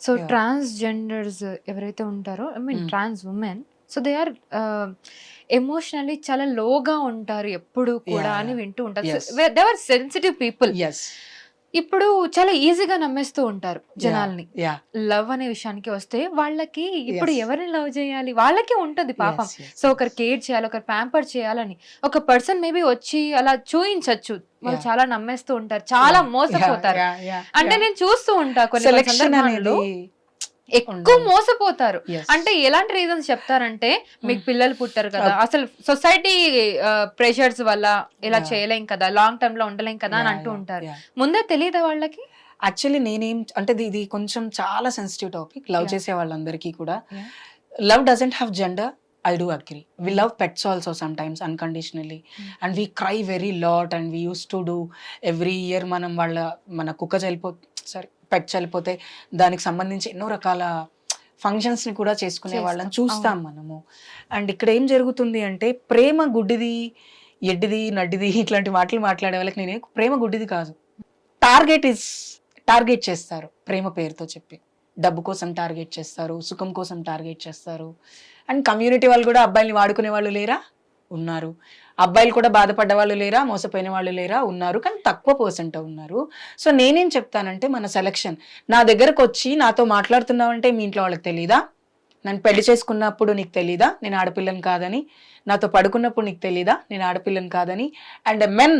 So transgenders ఎవరైతే ఉంటారో I mean trans women, so they are emotionally చాలా లోగా ఉంటారు ఎప్పుడు కూడా అని వింటూ ఉంటారు. They are sensitive people. ఇప్పుడు చాలా ఈజీగా నమ్మేస్తూ ఉంటారు జనాల్ని. లవ్ అనే విషయానికి వస్తే వాళ్ళకి ఇప్పుడు ఎవరిని లవ్ చేయాలి వాళ్ళకి ఉంటుంది పాపం. సో ఒకరు కేర్ చేయాలి, ఒకరు ప్యాంపర్ చేయాలని ఒక పర్సన్ మేబీ వచ్చి అలా చూయించచ్చు, వాళ్ళు చాలా నమ్మేస్తూ ఉంటారు, చాలా మోసపోతారు. అంటే నేను చూస్తూ ఉంటా కొన్ని సందర్భాల్లో ఎక్కువ మోసపోతారు. అంటే ఎలాంటి రీజన్స్ చెప్తారంటే మీకు పిల్లలు పుట్టారు కదా, అసలు సొసైటీ ప్రెషర్స్ వల్ల ఇలా చేయలేం కదా, లాంగ్ టర్మ్ లో ఉండలేం కదా అని అంటూ ఉంటారు. ముందే తెలియదా వాళ్ళకి? యాక్చువల్లీ నేనేం అంటే ఇది కొంచెం చాలా సెన్సిటివ్ టాపిక్ లవ్ చేసే వాళ్ళందరికీ కూడా. Love doesn't have gender. I do agree. We love pets also sometimes unconditionally, and we cry very lot, and we used to do every year మన కుక్క పెట్ చనిపోతే దానికి సంబంధించి ఎన్నో రకాల ఫంక్షన్స్ని కూడా చేసుకునే వాళ్ళని చూస్తాం మనము. అండ్ ఇక్కడ ఏం జరుగుతుంది అంటే ప్రేమ గుడ్డిది, ఎడ్డిది, నడ్డిది ఇట్లాంటి మాటలు మాట్లాడే వాళ్ళకి నేను ప్రేమ గుడ్డిది కాదు. టార్గెట్ చేస్తారు ప్రేమ పేరుతో చెప్పి. డబ్బు కోసం టార్గెట్ చేస్తారు, సుఖం కోసం టార్గెట్ చేస్తారు. అండ్ కమ్యూనిటీ వాళ్ళు కూడా అబ్బాయిని వాడుకునే వాళ్ళు లేరా? ఉన్నారు. అబ్బాయిలు కూడా బాధపడ్డ వాళ్ళు లేరా? మోసపోయిన వాళ్ళు లేరా? ఉన్నారు. కానీ తక్కువ పర్సెంట్ ఉన్నారు. సో నేనేం చెప్తానంటే మన సెలక్షన్. నా దగ్గరకు వచ్చి నాతో మాట్లాడుతున్నావంటే మీ ఇంట్లో వాళ్ళకి తెలీదా? నన్ను పెళ్లి చేసుకున్నప్పుడు నీకు తెలీదా నేను ఆడపిల్లని కాదని? నాతో పడుకున్నప్పుడు నీకు తెలీదా నేను ఆడపిల్లని కాదని? అండ్ మెన్,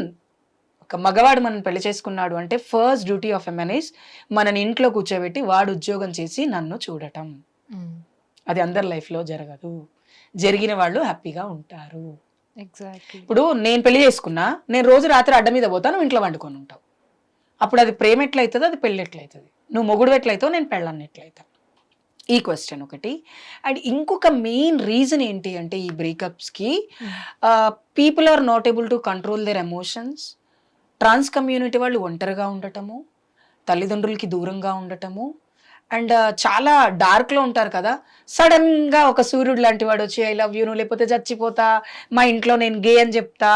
ఒక మగవాడు మనం పెళ్లి చేసుకున్నాడు అంటే first duty of a men is మనని ఇంట్లో కూర్చోబెట్టి వాడు ఉద్యోగం చేసి నన్ను చూడటం. అది అందరి లైఫ్లో జరగదు. జరిగిన వాళ్ళు హ్యాపీగా ఉంటారు. ఇప్పుడు నేను పెళ్లి చేసుకున్నా, నేను రోజు రాత్రి అడ్డ మీద పోతాను, నువ్వు ఇంట్లో వండుకొని ఉంటావు. అప్పుడు అది ప్రేమ ఎట్లయితుంది, అది పెళ్ళి ఎట్లయితుంది? నువ్వు మొగుడు ఎట్లయితావు, నేను పెళ్ళాన్ని ఎట్లయితాను? ఈ క్వశ్చన్ ఒకటి. అండ్ ఇంకొక మెయిన్ రీజన్ ఏంటి అంటే ఈ బ్రేకప్స్కి people are not able to control their emotions. Trans community వాళ్ళు ఒంటరిగా ఉండటము, తల్లిదండ్రులకి దూరంగా ఉండటము, అండ్ చాలా డార్క్లో ఉంటారు కదా. సడన్గా ఒక సూర్యుడు లాంటి వాడు వచ్చి ఐ లవ్ యూ, నువ్వు లేకపోతే చచ్చిపోతా, మా ఇంట్లో నేను గే అని చెప్తా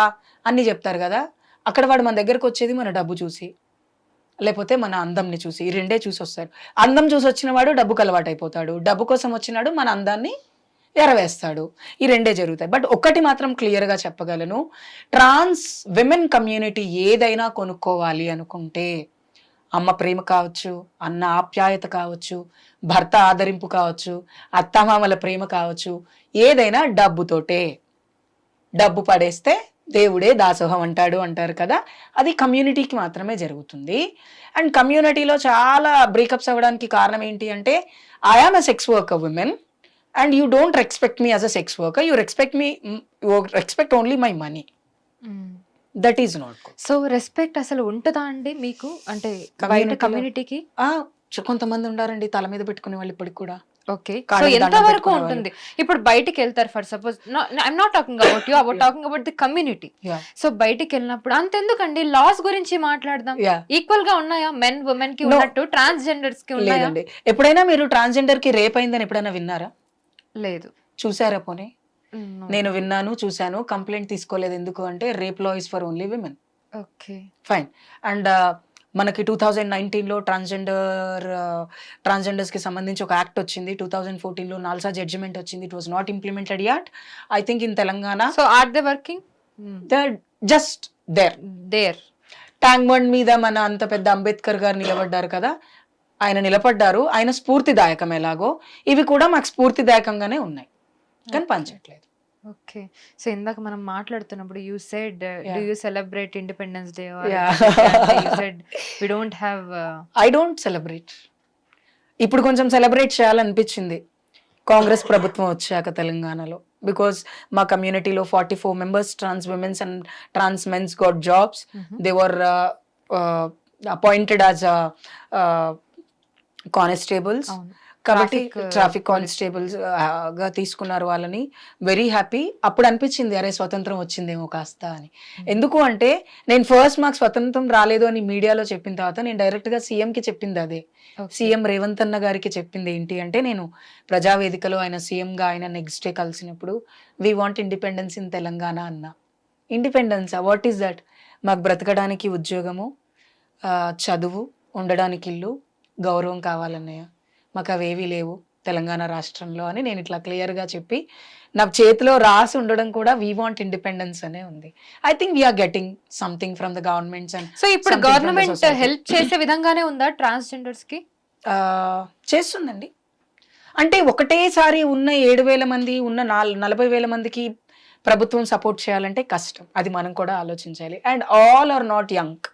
అన్నీ చెప్తారు కదా. అక్కడ వాడు మన దగ్గరకు వచ్చేది మన డబ్బు చూసి, లేకపోతే మన అందంని చూసి. ఈ రెండే చూసి వస్తారు. అందం చూసి వచ్చిన వాడు డబ్బుకు అలవాటు అయిపోతాడు, డబ్బు కోసం వచ్చినాడు మన అందాన్ని ఎరవేస్తాడు. ఈ రెండే జరుగుతాయి. బట్ ఒక్కటి మాత్రం క్లియర్గా చెప్పగలను, ట్రాన్స్ విమెన్ కమ్యూనిటీ ఏదైనా కొనుక్కోవాలి అనుకుంటే, అమ్మ ప్రేమ కావచ్చు, అన్న ఆప్యాయత కావచ్చు, భర్త ఆదరింపు కావచ్చు, అత్తమామల ప్రేమ కావచ్చు, ఏదైనా డబ్బుతోటే. డబ్బు పడేస్తే దేవుడే దాసోహం అంటారు కదా, అది కమ్యూనిటీకి మాత్రమే జరుగుతుంది. అండ్ కమ్యూనిటీలో చాలా బ్రేకప్స్ అవ్వడానికి కారణం ఏంటి అంటే, I am a sex worker women and you don't respect me as a sex worker, you respect only my money. That is not good. So respect అసలు ఉంటుందా అండి మీకు? అంటే బయట కమ్యూనిటీకి కొంతమంది ఉండారండి తల మీద పెట్టుకునే వాళ్ళు ఇప్పటికి కూడా. ఓకే, సో ఎంత వరకు ఉంటుంది? ఇప్పుడు బయటికి వెళ్తారు, for suppose I'm not talking about you, talking about the community. So బయటికి వెళ్ళినప్పుడు అంతెందుకండి, లాస్ గురించి మాట్లాడదాం. ఈక్వల్ గా ఉన్నాయా మెన్ ఉమెన్ కి ఉన్నట్టు ట్రాన్స్జెండర్స్ కి ఉన్నాయా? ఎప్పుడైనా మీరు ట్రాన్స్జెండర్ కి రేప్ అయిందని ఎప్పుడైనా విన్నారా? లేదు. చూసారా? పోనీ నేను విన్నాను, చూశాను. కంప్లైంట్ తీసుకోలేదు. ఎందుకు అంటే rape law is for only women. Okay, fine. And మనకి 2019లో ట్రాన్స్జెండర్స్కి సంబంధించి ఒక యాక్ట్ వచ్చింది. 2014లో నాల్సా జడ్జిమెంట్ వచ్చింది. It was not implemented yet. I think in Telangana. So are they working? Just there Tank Bund మీద మన అంత పెద్ద అంబేద్కర్ గారు నిలబడ్డారు కదా, ఆయన నిలబడ్డారు. ఆయన స్ఫూర్తిదాయకం ఎలాగో ఇవి కూడా మాకు స్ఫూర్తిదాయకంగానే ఉన్నాయి, కానీ పనిచేయట్లేదు. ఓకే, సో ఇందాక మనం మాట్లాడుతున్నప్పుడు you said do you celebrate independence day? You said we don't have. I don't celebrate. ఇప్పుడు కొంచెం సెలబ్రేట్ చేయాలనిపించింది కాంగ్రెస్ ప్రభుత్వం వచ్చాక తెలంగాణలో. బికాస్ మా కమ్యూనిటీలో 44 members trans womens and trans mens got jobs. They were appointed as constables. కాబట్టి ట్రాఫిక్ కానిస్టేబుల్స్ గా తీసుకున్నారు వాళ్ళని. Very happy. అప్పుడు అనిపించింది అరే స్వతంత్రం వచ్చిందేమో కాస్త అని. ఎందుకు అంటే నేను ఫస్ట్ మాకు స్వతంత్రం రాలేదు అని మీడియాలో చెప్పిన తర్వాత నేను డైరెక్ట్గా సీఎంకి చెప్పింది అదే. సీఎం రేవంత్ అన్న గారికి చెప్పింది ఏంటి అంటే, నేను ప్రజావేదికలో ఆయన సీఎంగా ఆయన నెక్స్ట్ డే కలిసినప్పుడు we want independence in Telangana అన్న. ఇండిపెండెన్సా? What is that? మాకు బ్రతకడానికి ఉద్యోగము, చదువు, ఉండడానికి ఇల్లు, గౌరవం కావాలన్నయ్య. మాకు అవేవీ లేవు తెలంగాణ రాష్ట్రంలో అని నేను ఇట్లా క్లియర్గా చెప్పి నా చేతిలో రాసి ఉండడం కూడా వీ వాంట్ ఇండిపెండెన్స్ అనే ఉంది. I think we're getting something from the governments and so ఇప్పుడు గవర్నమెంట్ హెల్ప్ చేసే విధంగానే ఉందా ట్రాన్స్జెండర్స్ కి? చేస్తుందండి. అంటే ఒకటేసారి ఉన్న 7,000 మంది ఉన్న 40,000 మందికి ప్రభుత్వం సపోర్ట్ చేయాలంటే కష్టం. అది మనం కూడా ఆలోచించాలి. And all are not young.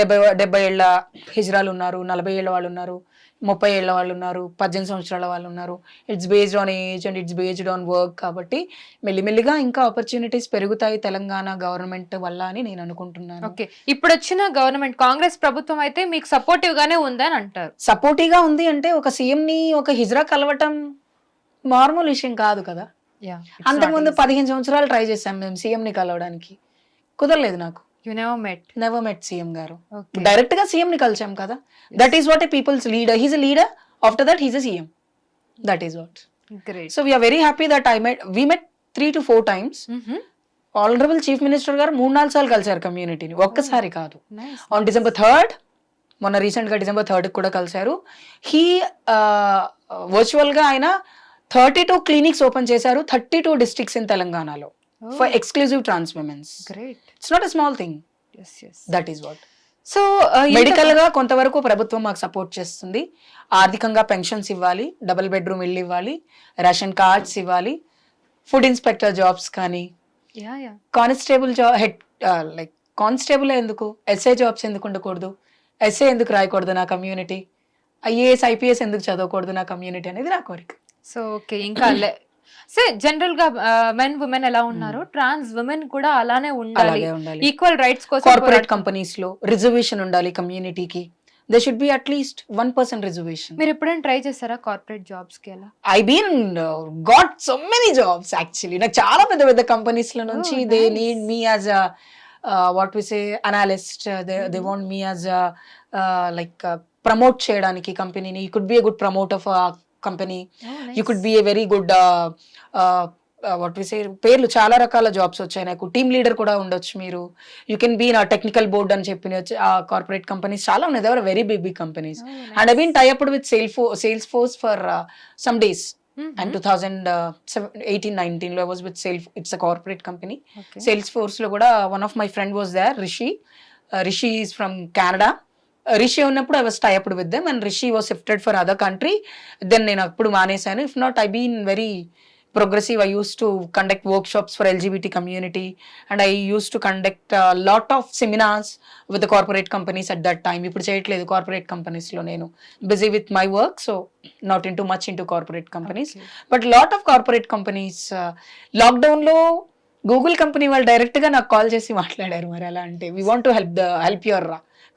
70 ఏళ్ళ హిజ్రాలు ఉన్నారు, 40 ఏళ్ళ వాళ్ళు ఉన్నారు, 30 ఏళ్ళ వాళ్ళు ఉన్నారు, 18 సంవత్సరాల వాళ్ళు ఉన్నారు. It's based on age and it's based on work. కాబట్టి మెల్లిమెల్లిగా ఇంకా ఆపర్చునిటీస్ పెరుగుతాయి తెలంగాణ గవర్నమెంట్ వల్ల అని నేను అనుకుంటున్నాను. ఓకే, ఇప్పుడు వచ్చిన గవర్నమెంట్ కాంగ్రెస్ ప్రభుత్వం అయితే మీకు సపోర్టివ్ గానే ఉందని అంటారు. సపోర్టివ్ గా ఉంది అంటే ఒక సీఎం ని ఒక హిజ్రా కలవటం నార్మల్ విషయం కాదు కదా. అంతకుముందు 15 సంవత్సరాలు ట్రై చేశాం మేము సీఎం ని కలవడానికి, కుదరలేదు నాకు. నెవర్ మెట్ సీఎం గారు. డైరెక్ట్ గా సీఎం ని కలిసాం కదా. That is what a people's leader. He's a leader, after that he's a CM. That is what. So we're very happy that we met 3 to 4 times. Honourable chief minister గారు 3-4 సార్లు కలిసారు కమ్యూనిటీని, ఒక్కసారి కాదు. On December 3rd, మొన్న recent గా December 3rd కూడా కలిసారు. He virtual గా ఆయన 32 క్లినిక్స్ ఓపెన్ చేశారు, 32 districts in తెలంగాణలో for exclusive trans women. Great. It's not a small thing. Yes. That is what. So medical గా కొంతవరకు ప్రభుత్వం మాకు సపోర్ట్ చేస్తుంది. ఆర్థికంగా పెన్షన్స్ ఇవ్వాలి, డబుల్ బెడ్రూమ్ ఇల్లు ఇవ్వాలి, రేషన్ కార్డ్స్ ఇవ్వాలి, ఫుడ్ ఇన్స్పెక్టర్ జాబ్స్ కానీ, constable job head like constable ఎందుకు, ఎస్ఐ జాబ్స్ ఎందుకు ఉండకూడదు, ఎస్ఐ ఎందుకు రాయకూడదు నా కమ్యూనిటీ, IAS IPS ఎందుకు చదవకూడదు నా కమ్యూనిటీ అనేది నా కోరిక. సో ఓకే, ఇంకా జనరల్ గా మెన్ ఉమెన్ ఎలా ఉన్నారు, ట్రాన్స్ ఉమెన్ కూడా అలానే ఉండాలి. ఈక్వల్ రైట్స్ కోసం కార్పొరేట్ కంపెనీస్ లో రిజర్వేషన్ ఉండాలి కమ్యూనిటీకి. They should be at least 1% reservation. మీరు ఎప్పుడైనా ట్రై చేశారా కార్పొరేట్ జాబ్స్ కి? ఎలా I been got so many jobs actually. నాకు చాలా పెద్ద పెద్ద కంపెనీస్ లో నుంచి they need me as what we say analyst. They want me as like promote చేయడానికి కంపెనీని. You could be a good promoter for company. You could be a very good what we say, పేర్లు చాలా రకాల jobs వచ్చాయి నాకు. Team leader కూడా ఉండొచ్చు మీరు. యూ కెన్ బీ నా టెక్నికల్ బోర్డ్ అని చెప్పిన కార్పొరేట్ కంపెనీస్ చాలా ఉన్నాయి. They are very big companies. And I been tie up with Salesforce for some days. And 2018-19 లో I was with it's a corporate company. Salesforce లో కూడా one of my friend was there, Rishi is from Canada. Rishi ఉన్నప్పుడు I was tie up with them and Rishi was shifted for other country. Then నేను అప్పుడు మానేశాను. If not, I been very progressive. I used to conduct workshops for LGBT community and I used to conduct a lot of seminars with the corporate companies at that time. ఇప్పుడు చేయట్లేదు corporate companies లో, నేను busy with my work, so not into much into corporate companies. But lot of corporate companies lockdown లో Google company వాళ్ళు direct గా నాకు call చేసి మాట్లాడారు. మరి ఎలా అంటే, we want to help your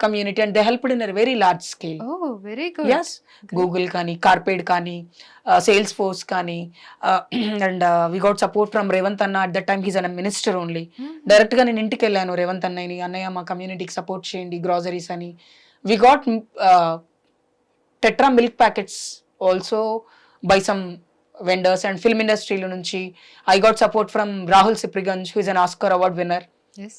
community and they helped in a very large scale. Oh, very good. Yes. Google kani, Carped kani, Salesforce kani, and we got support from Revanth Anna. At that time he's a minister only. Direct ga nenu intiki ellanu Revanth Anna ni, annaya ma community ki support cheyandi, groceries ani. We got Tetra milk packets also by some vendors and film industry lo nunchi. I got support from Rahul Sipriganj, who is an Oscar award winner. Yes.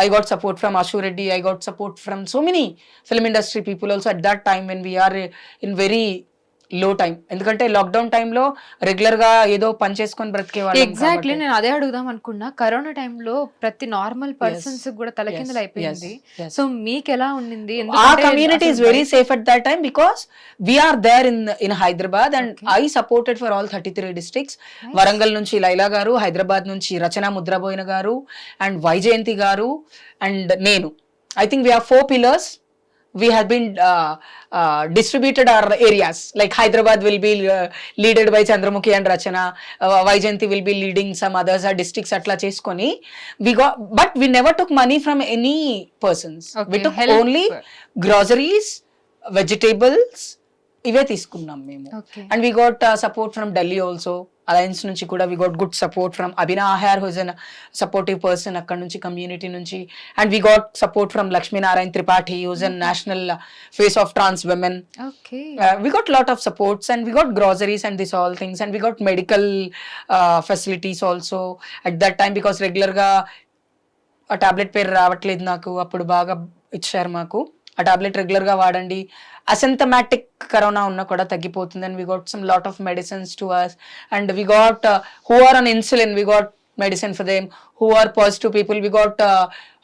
I got support from Ashu Reddy. I got support from so many film industry people also at that time when we are in very low time. ఎందుకంటే lockdown టైంలో regular గా ఏదో పని చేసుకొని బ్రతికే వాళ్ళు. Exactly, నేను అదే అడుగుదాం అనుకున్నా. కరోనా టైంలో ప్రతి నార్మల్ పర్సన్స్ కూడా తలకిందులు అయిపోయింది. సో మీకు ఎలా ఉండింది? ఆ community is very safe at that time because we are there in Hyderabad and I supported for all 33 districts. Warangal నుంచి లైలా గారు, హైదరాబాద్ నుంచి రచన ముద్రబోయిన గారు అండ్ వైజయంతి గారు అండ్ నేను. I think we have 4 pillars. We have been distributed our areas. Like Hyderabad will be leaded by Chandramukhi and Rachana. Vaijayanti will be leading some others districts atla cheskoni. We got, but we never took money from any persons. We took only groceries, vegetables. ఇవే తీసుకున్నాం మేము. And we got support from Delhi also. Alliance నుంచి కూడా we got good support from Abhina Ahar, who is a supportive person అక్కడ నుంచి community నుంచి. And we got support from Lakshmi Narayan Tripathi, who is a national face of trans women. We got lot of supports and we got groceries and this all things and we got medical facilities also at that time because regular గా ఆ tablet పేరు రావట్లేదు నాకు, అప్పుడు బాగా ఇచ్చారు మాకు. ఆ టాబ్లెట్ రెగ్యులర్ గా వాడండి. అసింథమాటిక్ కరోనా ఉన్నా కూడా తగ్గిపోతుంది. And we got some lot of medicines to us and we got who are on insulin we got medicine for them, who are positive people we got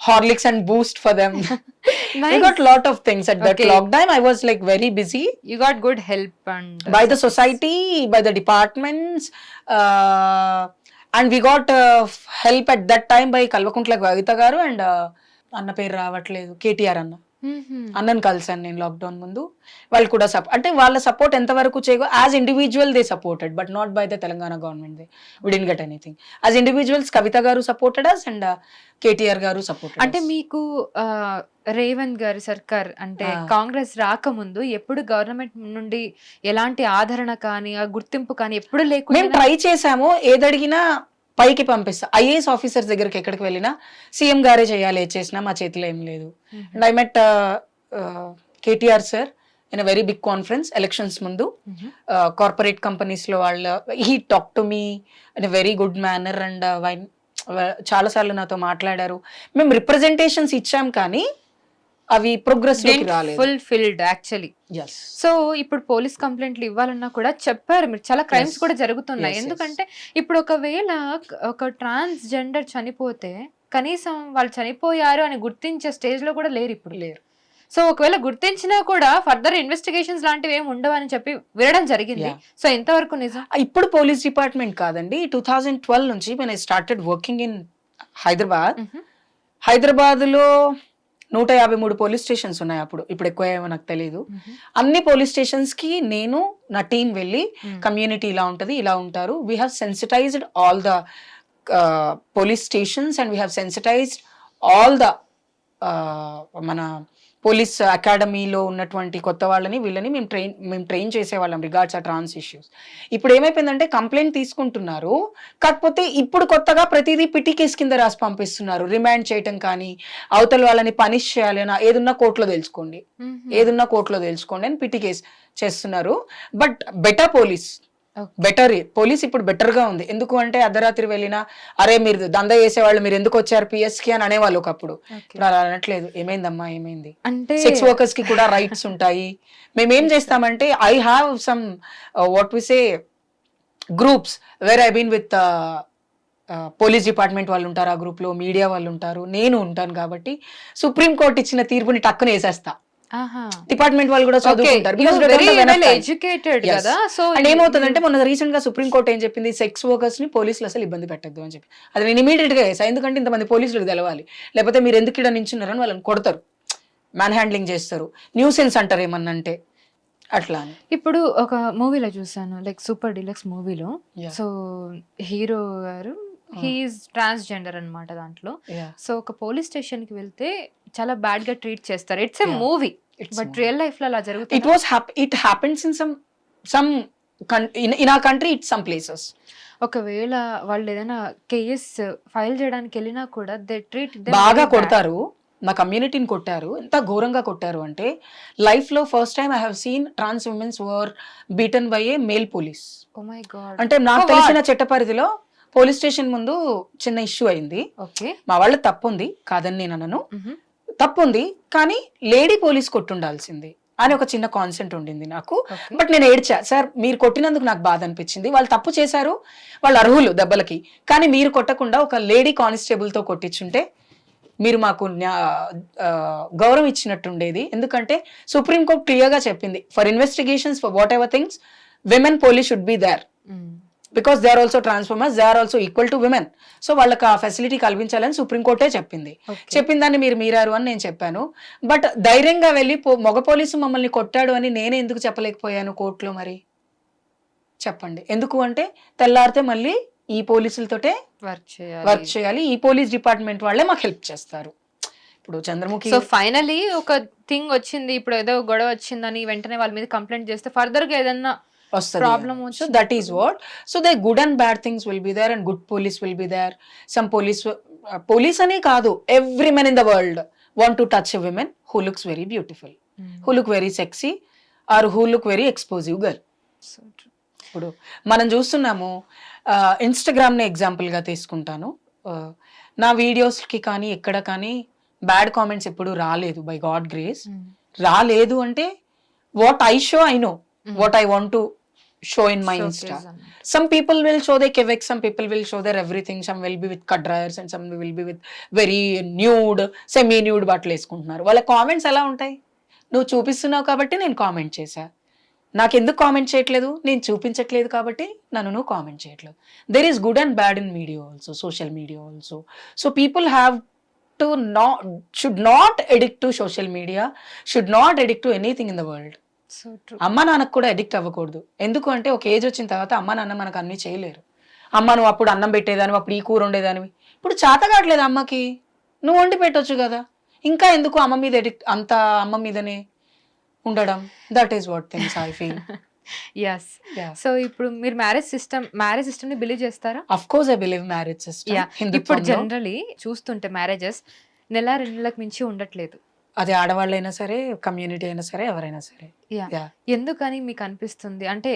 Horlicks and Boost for them. Nice. We got lot of things at that Okay. lockdown. I was like very busy You got good help and by the society, by the departments, and we got help at that time by Kalvakuntla Gavita garu and అన్న పేరు రావట్లేదు, కేటీఆర్ అన్న. అన్నను కలిసాను నేను lockdown ముందు. వాళ్ళు కూడా అంటే వాళ్ళ సపోర్ట్ ఎంతవరకు చేయగో as individual they supported but not by the Telangana government. They we didn't get anything. As individuals Kavitha garu supported us and KTR గారు సపోర్టెడ్. అంటే మీకు రేవంత్ గారి సర్కార్ అంటే కాంగ్రెస్ రాకముందు ఎప్పుడు గవర్నమెంట్ నుండి ఎలాంటి ఆదరణ కానీ ఆ గుర్తింపు కానీ ఎప్పుడు లేకుండా? మేము ట్రై చేసాము, ఏదడిగినా పైకి పంపిస్తా. ఐఏఎస్ ఆఫీసర్స్ దగ్గరికి ఎక్కడికి వెళ్ళినా సీఎం గారే చేయాలి, ఏది చేసినా మా చేతిలో ఏం లేదు. And I met KTR sir in a very big conference elections ముందు. కార్పొరేట్ కంపెనీస్ లో వాళ్ళ he talk to me in a very good manner and చాలా సార్లు నాతో మాట్లాడారు. మేము రిప్రజెంటేషన్స్ ఇచ్చాం కానీ అవి ప్రోగ్రెస్ ఫుల్ఫిల్డ్ యాక్చువల్లీ. సో ఇప్పుడు పోలీస్ కంప్లైంట్లు ఇవ్వాలన్నా కూడా చెప్పారు మీరు, చాలా క్రైమ్స్ కూడా జరుగుతున్నాయి. ఎందుకంటే ఇప్పుడు ఒకవేళ ఒక ట్రాన్స్జెండర్ చనిపోతే కనీసం వాళ్ళు చనిపోయారు అని గుర్తించే స్టేజ్ లో కూడా లేరు ఇప్పుడు. లేరు. సో ఒకవేళ గుర్తించినా కూడా ఫర్దర్ ఇన్వెస్టిగేషన్స్ లాంటివి ఏమి ఉండవని చెప్పి వినడం జరిగింది. సో ఎంతవరకు నిజం? ఇప్పుడు పోలీస్ డిపార్ట్మెంట్ కాదండి, 2012 నుంచి when I started working in Hyderabad లో 153 పోలీస్ స్టేషన్స్ ఉన్నాయి అప్పుడు. ఇప్పుడు ఎక్కువ ఏమో నాకు తెలియదు. అన్ని పోలీస్ స్టేషన్స్ కి నేను నా టీం వెళ్ళి కమ్యూనిటీ ఇలా ఉంటది, ఇలా ఉంటారు. We have sensitised all the police stations and we have sensitised all the మన పోలీస్ అకాడమీలో ఉన్నటువంటి కొత్త వాళ్ళని వీళ్ళని మేము ట్రైన్ చేసేవాళ్ళం రిగార్డ్స్ ఆ ట్రాన్స్ ఇష్యూస్. ఇప్పుడు ఏమైపోయిందంటే కంప్లైంట్ తీసుకుంటున్నారు, కాకపోతే ఇప్పుడు కొత్తగా ప్రతిదీ పిటి కేసు కింద రాసి పంపిస్తున్నారు. రిమాండ్ చేయటం కానీ, అవతల వాళ్ళని పనిష్ చేయాలి అని ఏదున్నా కోర్టులో తెలుసుకోండి, ఏదున్నా కోర్టులో తెలుసుకోండి అని పిటి కేసు చేస్తున్నారు. బట్ బెటర్ పోలీస్ ఇప్పుడు బెటర్ గా ఉంది. ఎందుకు అంటే అర్ధరాత్రి వెళ్ళినా అరే మీరు దందా చేసేవాళ్ళు మీరు ఎందుకు వచ్చారు పిఎస్ కి అని అనేవాళ్ళు ఒకప్పుడు. అలా అనట్లేదు. ఏమైందమ్మా ఏమైంది అంటే సెక్స్ వర్కర్స్ కి కూడా రైట్స్ ఉంటాయి. మేమేం చేస్తామంటే I have some what we say groups where I been with police department వాళ్ళు ఉంటారు, ఆ గ్రూప్ లో మీడియా వాళ్ళు ఉంటారు, నేను ఉంటాను. కాబట్టి సుప్రీం కోర్టు ఇచ్చిన తీర్పుని టక్కున వేసేస్తా. డిపార్ట్మెంట్ వాళ్ళు కూడా చదువుకుంటారు. ఏమవుతుందంటే మొన్న రీసెంట్ గా సుప్రీం కోర్ట్ ఏం చెప్పింది, సెక్స్ వర్కర్స్ ని పోలీసులు అసలు ఇబ్బంది పెట్టద్దు అని చెప్పి. అది నేను ఇమీడియట్ గా వేసా, ఎందుకంటే ఇంతమంది పోలీసులకు తెలవాలి, లేకపోతే మీరు ఎందుకు ఇక్కడ నించున్నారని వాళ్ళని కొడతారు, మ్యాన్ హ్యాండ్లింగ్ చేస్తారు, న్యూసెన్స్ అంటారు ఏమన్నంటే అట్లా. ఇప్పుడు ఒక మూవీలో చూసాను, లైక్ సూపర్ డీలక్స్ మూవీలో, సో హీరో గారు హీఈస్ ట్రాన్స్జెండర్ అన్నమాట దాంట్లో. సో ఒక పోలీస్ స్టేషన్ కి వెళ్తే చాలా బ్యాడ్ గా ట్రీట్ చేస్తారు. It's a movie but real life లో అలా జరుగుతుంది. It happens in some in our country, it's some places. ఒకవేళ వాళ్ళు ఏదైనా కేస్ ఫైల్ చేయడానికి వెళ్ళినా కూడా దే ట్రీట్ బాగా కొడతారు. నా కమ్యూనిటీని కొట్టారు. ఎంత ఘోరంగా కొట్టారు అంటే లైఫ్ లో first time I have seen trans womens were beaten by a male police. Oh my god. అంటే నాకు తెలిసిన చట్ట పరిధిలో పోలీస్ స్టేషన్ ముందు చిన్న ఇష్యూ అయింది. మా వాళ్ళ తప్పు ఉంది కాదని నేను అనను, తప్పు ఉంది, కానీ లేడీ పోలీస్ కొట్టుండాల్సింది అని ఒక చిన్న కాన్సెప్ట్ ఉండింది నాకు. బట్ నేను ఏడ్చా, సార్ మీరు కొట్టినందుకు నాకు బాధ అనిపించింది, వాళ్ళు తప్పు చేశారు, వాళ్ళు అర్హులు దెబ్బలకి, కానీ మీరు కొట్టకుండా ఒక లేడీ కానిస్టేబుల్ తో కొట్టించుంటే మీరు మాకు గౌరవం ఇచ్చినట్టుండేది. ఎందుకంటే సుప్రీంకోర్టు క్లియర్ గా చెప్పింది, for investigations for whatever things women police should be there because they are also transformers, they are also equal to women. So వాళ్ళకి ఆ ఫెసిలిటీ కల్పించాలని సుప్రీంకోర్టే చెప్పింది. చెప్పిన దాన్ని మీరు మీరారు అని నేను చెప్పాను. బట్ ధైర్యంగా వెళ్ళి మగ పోలీసు మమ్మల్ని కొట్టాడు అని నేనే ఎందుకు చెప్పలేకపోయాను కోర్టులో? మరి చెప్పండి ఎందుకు అంటే తెల్లారితే మళ్ళీ ఈ పోలీసులతోటే వర్క్ చేయాలి, ఈ పోలీస్ డిపార్ట్మెంట్ వాళ్ళే మాకు హెల్ప్ చేస్తారు. ఇప్పుడు చంద్రముఖి సో ఫైనలీ ఒక థింగ్ వచ్చింది, ఇప్పుడు ఏదో గొడవ వచ్చిందని వెంటనే వాళ్ళ మీద కంప్లైంట్ చేస్తే ఫర్దర్ గా ఏదన్నా problem also. So that is what. So the good and bad things will be there and good police will be there. Some police ane kaadu, every man in the world want to touch a woman who looks very beautiful, who look very sexy or who look very explosive girl. So true. ఇప్పుడు మనం చూస్తున్నాము, Instagram ని example గా తీసుకుంటాను. నా videos కి కానీ ఎక్కడ కానీ బ్యాడ్ కామెంట్స్ ఎప్పుడు రాలేదు, బై గాడ్ గ్రేస్ రాలేదు అంటే what I show I know what I want to show in my Insta. Some people will show their Quebec, some people will show their everything, some will be with cut dryers and some will be with very nude, semi nude బట్టలు వేసుకుంటున్నారు. వాళ్ళ comments ఎలా ఉంటాయి? నువ్వు చూపిస్తున్నావు కాబట్టి నేను comment చేశా, నాకు ఎందుకు కామెంట్ చేయట్లేదు? నేను చూపించట్లేదు కాబట్టి నన్ను నువ్వు కామెంట్ చేయట్లేదు. There is good and bad in media also, social media also. So people have to not, should not addict to social media, should not addict to anything in the world. అమ్మ నాన్నకు కూడా addict అవ్వకూడదు. ఎందుకు అంటే ఒక age వచ్చిన తర్వాత అమ్మ నాన్న మనకు అన్ని చేయలేరు. అమ్మ నువ్వు అప్పుడు అన్నం పెట్టేదానివి, అప్పుడు ఈ కూర ఉండేదానివి, ఇప్పుడు చేత కావట్లేదు అమ్మకి, నువ్వు వండి పెట్టొచ్చు కదా. ఇంకా ఎందుకు అమ్మ మీద ఎడిక్ట్, అంత అమ్మ మీదనే ఉండడం? That is what things I feel. yes so ఇప్పుడు మీరు మ్యారేజ్ సిస్టమ్ ని బిలీవ్ చేస్తారా? Of course I believe marriage system. ఇప్పుడు జనరలీ చూస్తుంటే మ్యారేజెస్ నెల 2 నెలలకు మించి ఉండట్లేదు. అది ఆడవాళ్ళైనా సరే, కమ్యూనిటీ అయినా సరే, ఎవరైనా సరే. ఎందుకని మీకు అనిపిస్తుంది? అంటే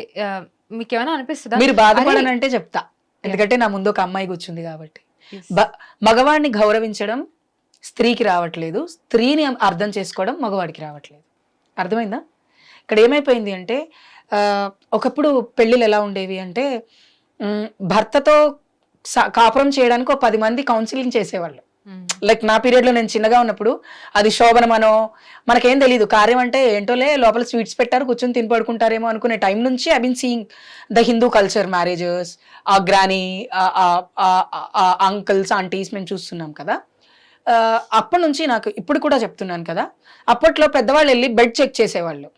మీకు ఏమైనా అనిపిస్తుందా? మీరు బాధపడనంటే చెప్తా, ఎందుకంటే నా ముందు ఒక అమ్మాయి కూర్చుంది కాబట్టి. మగవాడిని గౌరవించడం స్త్రీకి రావట్లేదు, స్త్రీని అర్థం చేసుకోవడం మగవాడికి రావట్లేదు. అర్థమైందా? ఇక్కడ ఏమైపోయింది అంటే ఒకప్పుడు పెళ్ళిళ్ళు ఎలా ఉండేవి అంటే భర్తతో కాపురం చేయడానికి 10 మంది కౌన్సిలింగ్ చేసేవాళ్ళు. లైక్ నా పీరియడ్ లో నేను చిన్నగా ఉన్నప్పుడు అది శోభనమనో మనకేం తెలియదు, కార్యం అంటే ఏంటోలే, లోపల స్వీట్స్ పెట్టారు కూర్చొని తిని పడుకుంటారేమో అనుకునే టైం నుంచి I been seeing the Hindu culture marriages. ఆ గ్రానీ, అంకుల్స్, ఆంటీస్ మేము చూస్తున్నాం కదా. అప్పటి నుంచి నాకు ఇప్పుడు కూడా చెప్తున్నాను కదా, అప్పట్లో పెద్దవాళ్ళు వెళ్ళి బెడ్ చెక్ చేసేవాళ్ళు.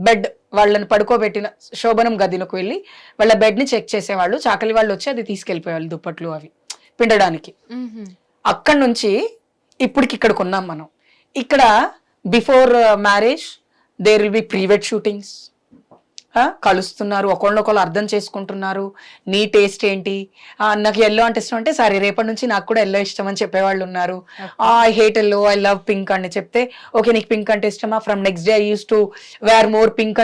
బెడ్ వాళ్ళని పడుకోబెట్టిన శోభనం గదిలోకి వెళ్ళి వాళ్ళ బెడ్ ని చెక్ చేసేవాళ్ళు. చాకలి వాళ్ళు వచ్చి అది తీసుకెళ్లిపోయేవాళ్ళు, దుప్పట్లు అవి పిండడానికి. అక్కడి నుంచి ఇప్పటికి ఇక్కడికి ఉన్నాం మనం. ఇక్కడ before marriage there will be prewed shootings, కలుస్తున్నారు, ఒకళ్ళొకళ్ళు అర్థం చేసుకుంటున్నారు. నీ టేస్ట్ ఏంటి? నాకు ఎల్లో అంటే ఇష్టం అంటే సరే రేపటి నుంచి నాకు కూడా ఎల్లో ఇష్టం అని చెప్పేవాళ్ళు ఉన్నారు. I hate yellow, I love pink అని చెప్తే ఓకే నీకు పింక్ అంటే ఇష్టమా, from next day I use to wear more pink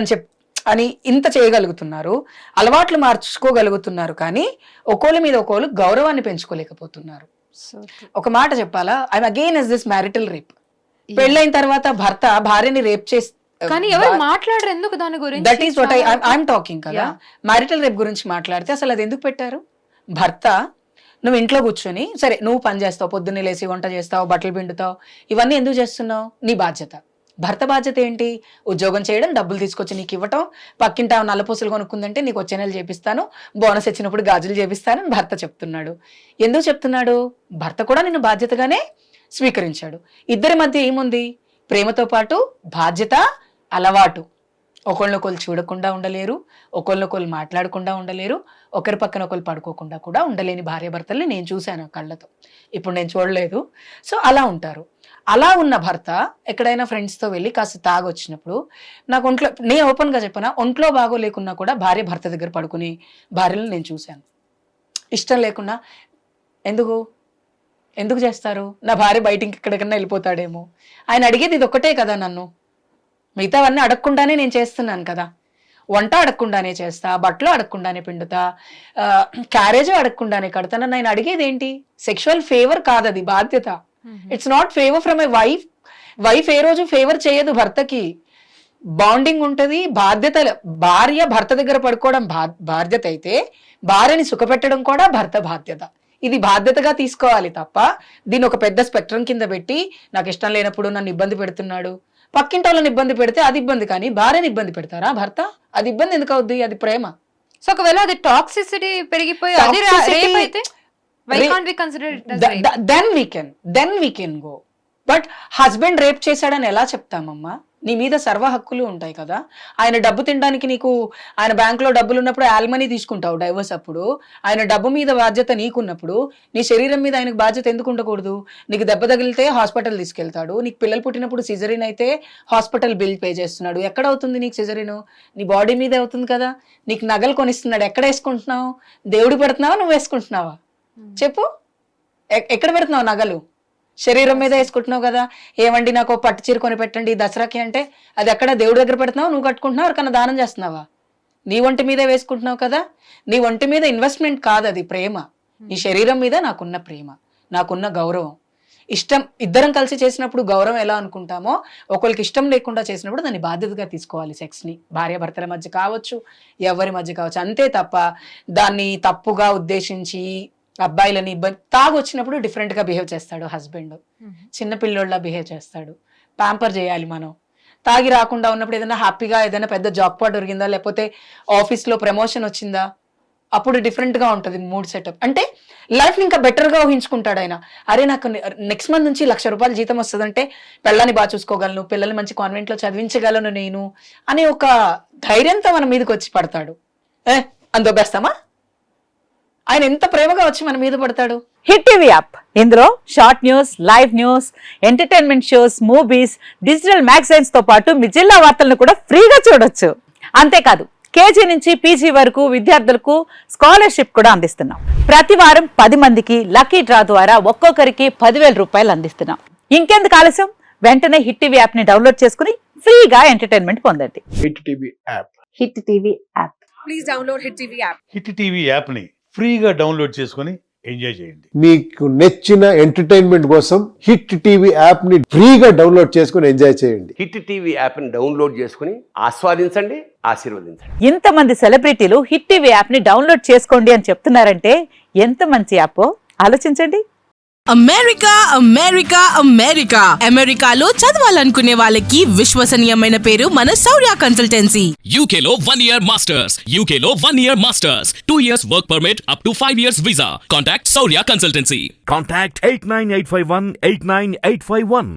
అని ఇంత చేయగలుగుతున్నారు, అలవాట్లు మార్చుకోగలుగుతున్నారు. కానీ ఒకళ్ళ మీద ఒకళ్ళు గౌరవాన్ని పెంచుకోలేకపోతున్నారు. ఒక మాట చెప్పాలా, I'm again is this marital rape. పెళ్ళైన తర్వాత భర్త భార్యని రేప్ చేస్తే కానీ ఎవరు మాట్లాడరు ఎందుకు దాని గురించి? That is what I'm talking కదా. మ్యారిటల్ రేప్ గురించి మాట్లాడితే అసలు అది ఎందుకు పెట్టారు? భర్త నువ్వు ఇంట్లో కూర్చొని సరే నువ్వు పని చేస్తావు, పొద్దున్నే లేసి వంట చేస్తావు, బట్టలు పిండుతావు, ఇవన్నీ ఎందుకు చేస్తున్నావు? నీ బాధ్యత. భర్త బాధ్యత ఏంటి? ఉద్యోగం చేయడం, డబ్బులు తీసుకొచ్చి నీకు ఇవ్వటం, పక్కింట నల్లపూసలు కొనుక్కుందంటే నీకు వచ్చే నెల చేపిస్తాను, బోనస్ వచ్చినప్పుడు గాజులు చేపిస్తాను అని భర్త చెప్తున్నాడు. ఎందుకు చెప్తున్నాడు? భర్త కూడా నిన్ను బాధ్యతగానే స్వీకరించాడు. ఇద్దరి మధ్య ఏముంది? ప్రేమతో పాటు బాధ్యత, అలవాటు. ఒకళ్ళనొకళ్ళు చూడకుండా ఉండలేరు, ఒకళ్ళనొకళ్ళు మాట్లాడకుండా ఉండలేరు, ఒకరి పక్కన ఒకళ్ళు పడుకోకుండా కూడా ఉండలేని భార్యాభర్తల్ని నేను చూశాను కళ్ళతో. ఇప్పుడు నేను చూడలేదు. సో అలా ఉంటారు. అలా ఉన్న భర్త ఎక్కడైనా ఫ్రెండ్స్తో వెళ్ళి కాస్త తాగొచ్చినప్పుడు నాకు ఒంట్లో, నేను ఓపెన్గా చెప్పనా, ఒంట్లో బాగోలేకున్నా కూడా భార్య భర్త దగ్గర పడుకుని భార్యలు నేను చూశాను. ఇష్టం లేకున్నా ఎందుకు చేస్తారు? నా భార్య బయటికి ఎక్కడికన్నా వెళ్ళిపోతాడేమో. ఆయన అడిగేది ఇది ఒక్కటే కదా, నన్ను మిగతావన్నీ అడగకుండానే నేను చేస్తున్నాను కదా. వంట అడగకుండానే చేస్తా, బట్టలు అడగకుండానే పిండుతా, క్యారేజ్ అడగకుండానే కడతాను. నేను అడిగేది ఏంటి? సెక్షువల్ ఫేవర్ కాదు, అది బాధ్యత. It's not favour from a wife. Wife ఏ రోజు ఫేవర్ చేయదు భర్తకి. బాండింగ్ ఉంటది, బాధ్యత. భార్య భర్త దగ్గర పడుకోవడం బాధ్యత అయితే భార్యని సుఖపెట్టడం కూడా భర్త బాధ్యత. ఇది బాధ్యతగా తీసుకోవాలి తప్ప దీన్ని ఒక పెద్ద స్పెక్ట్రం కింద పెట్టి నాకు ఇష్టం లేనప్పుడు నన్ను ఇబ్బంది పెడుతున్నాడు, పక్కింటి వాళ్ళని ఇబ్బంది పెడితే అది ఇబ్బంది, కానీ భార్యని ఇబ్బంది పెడతారా భర్త? అది ఇబ్బంది ఎందుకు అవుద్ది? అది ప్రేమ. సో ఒకవేళ అది టాక్సిసిటీ పెరిగిపోయి then we can go. But husband rape చేశాడని ఎలా చెప్తామమ్మా? నీ మీద సర్వ హక్కులు ఉంటాయి కదా. ఆయన డబ్బు తినడానికి నీకు, ఆయన బ్యాంకులో డబ్బులు ఉన్నప్పుడు ఆల్మనీ తీసుకుంటావు డైవర్స్ అప్పుడు. ఆయన డబ్బు మీద బాధ్యత నీకున్నప్పుడు నీ శరీరం మీద ఆయనకు బాధ్యత ఎందుకు ఉండకూడదు? నీకు దెబ్బ తగిలితే హాస్పిటల్ తీసుకెళ్తాడు, నీకు పిల్లలు పుట్టినప్పుడు సిజరిన్ అయితే హాస్పిటల్ బిల్ పే చేస్తున్నాడు. ఎక్కడ అవుతుంది నీకు సిజరిన్? నీ బాడీ మీద అవుతుంది కదా. నీకు నగలు కొనిస్తున్నాడు, ఎక్కడ వేసుకుంటున్నావు? దేవుడు పెడుతున్నావా, నువ్వు వేసుకుంటున్నావా? చెప్పు, ఎక్కడ పెడుతున్నావు నగలు? శరీరం మీద వేసుకుంటున్నావు కదా. ఏమండి నాకు పట్టు చీర కొని పెట్టండి దసరాకి అంటే అది ఎక్కడ దేవుడి దగ్గర పెడుతున్నావు? నువ్వు కట్టుకుంటున్నావు, ఎవరికన్నా దానం చేస్తున్నావా? నీ ఒంటి మీద వేసుకుంటున్నావు కదా. నీ ఒంటి మీద ఇన్వెస్ట్మెంట్ కాదు, అది ప్రేమ. నీ శరీరం మీద నాకున్న ప్రేమ, నాకున్న గౌరవం. ఇష్టం ఇద్దరం కలిసి చేసినప్పుడు గౌరవం ఎలా అనుకుంటామో, ఒకరికి ఇష్టం లేకుండా చేసినప్పుడు దాన్ని బాధ్యతగా తీసుకోవాలి. సెక్స్ని భార్యాభర్తల మధ్య కావచ్చు, ఎవరి మధ్య కావచ్చు, అంతే తప్ప దాన్ని తప్పుగా ఉద్దేశించి అబ్బాయిలని తాగు వచ్చినప్పుడు డిఫరెంట్గా బిహేవ్ చేస్తాడు హస్బెండ్, చిన్నపిల్లోళ్ళ బిహేవ్ చేస్తాడు. ప్యాంపర్ చేయాలి మనం. తాగి రాకుండా ఉన్నప్పుడు ఏదైనా హ్యాపీగా ఏదైనా పెద్ద జాబ్ పాట్ దొరికిందా, లేకపోతే ఆఫీస్లో ప్రమోషన్ వచ్చిందా, అప్పుడు డిఫరెంట్గా ఉంటుంది మూడ్ సెటప్. అంటే లైఫ్ని ఇంకా బెటర్గా ఊహించుకుంటాడు ఆయన. అరే నాకు నెక్స్ట్ మంత్ నుంచి 1,00,000 రూపాయలు జీతం వస్తుందంటే పిల్లని బాగా చూసుకోగలను, పిల్లల్ని మంచి కాన్వెంట్లో చదివించగలను నేను అనే ఒక ధైర్యంతో మన మీదకి వచ్చి పడతాడు. అందోబేస్తామా? ఆయన ఎంత ప్రేమగా వచ్చి మన మీద పడతాడు. హిట్ టీవీ యాప్, ఇందులో short news, live news, entertainment shows, movies, digital magazines తో పాటు మీ జిల్లా వార్తలను కూడా ఫ్రీగా చూడొచ్చు. అంతేకాదు కేజీ నుంచి పీజీ వరకు విద్యార్థులకు స్కాలర్షిప్ కూడా అందిస్తున్నాం. ప్రతి వారం 10 మందికి లక్కీ డ్రా ద్వారా ఒక్కొక్కరికి 10,000 రూపాయలు అందిస్తున్నాం. ఇంకెందుకు ఆలస్యం, వెంటనే హిట్ టీవీ యాప్ ని డౌన్లోడ్ చేసుకుని ఫ్రీగా ఎంటర్టైన్మెంట్ పొందండి. Hit TV app. Hit TV app. Please download hit TV app. Hit TV యాప్ని ఫ్రీగా డౌన్లోడ్ చేసుకొని ఎంజాయ్ చేయండి. మీకు నచ్చిన ఎంటర్టైన్మెంట్ కోసం హిట్ టీవీ యాప్ ని ఫ్రీగా డౌన్లోడ్ చేసుకొని ఎంజాయ్ చేయండి. హిట్ టీవీ యాప్ని డౌన్లోడ్ చేసుకుని ఆస్వాదించండి, ఆశీర్వదించండి. ఇంతమంది సెలబ్రిటీలు హిట్ టీవీ యాప్ ని డౌన్లోడ్ చేసుకోండి అని చెప్తున్నారంటే ఎంత మంచి యాప్ ఆలోచించండి. అమెరికా అమెరికా అమెరికా అమెరికాలో చదవాలనుకునే వాళ్ళకి విశ్వసనీయమైన పేరు మన శౌర్య కన్సల్టెన్సీ. UK లో 1 year masters. UK లో 1 year masters. 2 years work permit up to 5 years visa. Contact Saurya Consultancy. Contact 89851 89851.